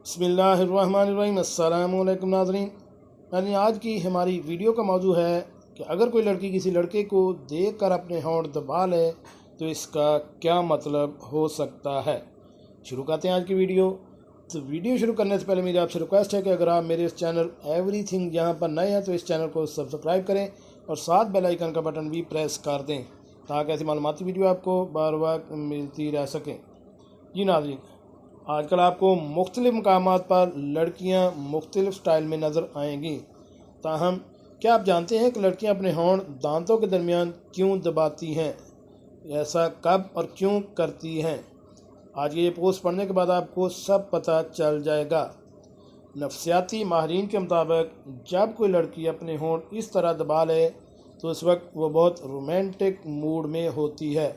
बिस्मिल्लाहिर्रहमानिर्रहीम। अस्सलामु अलैकुम नाज़रीन। यानी आज की हमारी वीडियो का मौजू है कि अगर कोई लड़की किसी लड़के को देखकर अपने होंठ दबा ले तो इसका क्या मतलब हो सकता है। शुरू करते हैं आज की वीडियो। तो वीडियो शुरू करने से पहले मेरी आपसे रिक्वेस्ट है कि अगर आप मेरे इस चैनल एवरीथिंग यहाँ पर नए हैं तो इस चैनल को सब्सक्राइब करें और साथ बेल आइकन का बटन भी प्रेस कर दें ताकि ऐसी मालूमाती वीडियो आपको बार बार मिलती रह सकें। जी नाज़रीन, आजकल आपको मुख्तलिफ़ मकामात पर लड़कियां मुख्तलिफ़ स्टाइल में नज़र आएंगी। ताहम क्या आप जानते हैं कि लड़कियां अपने होंठ दांतों के दरमियान क्यों दबाती हैं, ऐसा कब और क्यों करती हैं? आज ये पोस्ट पढ़ने के बाद आपको सब पता चल जाएगा। नफ्सियाती माहिरीन के मुताबिक जब कोई लड़की अपने होंठ इस तरह दबा ले तो उस वक्त वो बहुत रोमांटिक मूड में होती है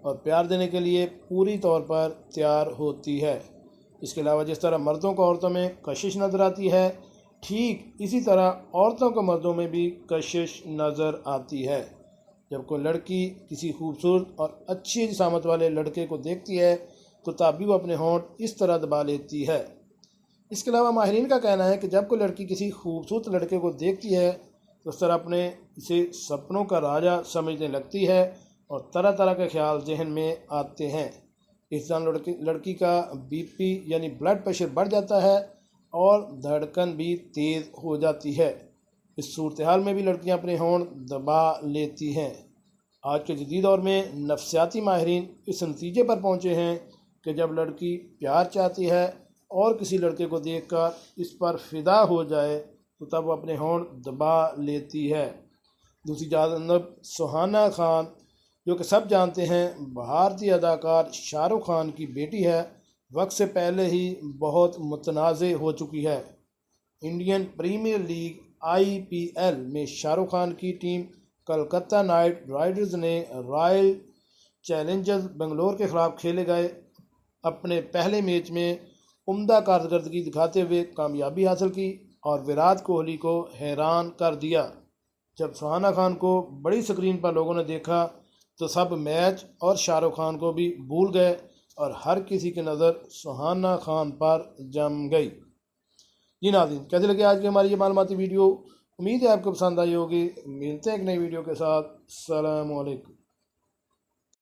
और प्यार देने के लिए पूरी तौर पर तैयार होती है। इसके अलावा जिस तरह मर्दों को औरतों में कशिश नज़र आती है, ठीक इसी तरह औरतों को मर्दों में भी कशिश नज़र आती है। जब कोई लड़की किसी खूबसूरत और अच्छी जिसामत वाले लड़के को देखती है तो तब भी वो अपने होंठ इस तरह दबा लेती है। इसके अलावा माहिरीन का कहना है कि जब कोई लड़की किसी खूबसूरत लड़के को देखती है तो उस तरह अपने इसे सपनों का राजा समझने लगती है और तरह तरह के ख्याल जहन में आते हैं। इस दौरान लड़की का बीपी यानी ब्लड प्रेशर बढ़ जाता है और धड़कन भी तेज़ हो जाती है। इस सूरत हाल में भी लड़कियां अपने होंठ दबा लेती हैं। आज के जदीद दौर में नफ्सियाती माहिरीन इस नतीजे पर पहुंचे हैं कि जब लड़की प्यार चाहती है और किसी लड़के को देखकर इस पर फ़िदा हो जाए तो तब वो अपने होंठ दबा लेती है। दूसरी जानब सुहाना खान, जो कि सब जानते हैं भारतीय अदाकार शाहरुख खान की बेटी है, वक्त से पहले ही बहुत मुतनाज़ हो चुकी है। इंडियन प्रीमियर लीग IPL में शाहरुख खान की टीम कलकत्ता नाइट राइडर्स ने रॉयल चैलेंजर्स बेंगलोर के ख़िलाफ़ खेले गए अपने पहले मैच में उम्दा कारकर्दगी दिखाते हुए कामयाबी हासिल की और विराट कोहली को हैरान कर दिया। जब सुहाना खान को बड़ी स्क्रीन पर लोगों ने देखा तो सब मैच और शाहरुख खान को भी भूल गए और हर किसी की नज़र सुहाना खान पर जम गई। जी नाज़रीन, कैसे लगे आज की हमारी ये मालूमाती वीडियो? उम्मीद है आपको पसंद आई होगी। मिलते हैं एक नई वीडियो के साथ। अस्सलामु अलैकुम।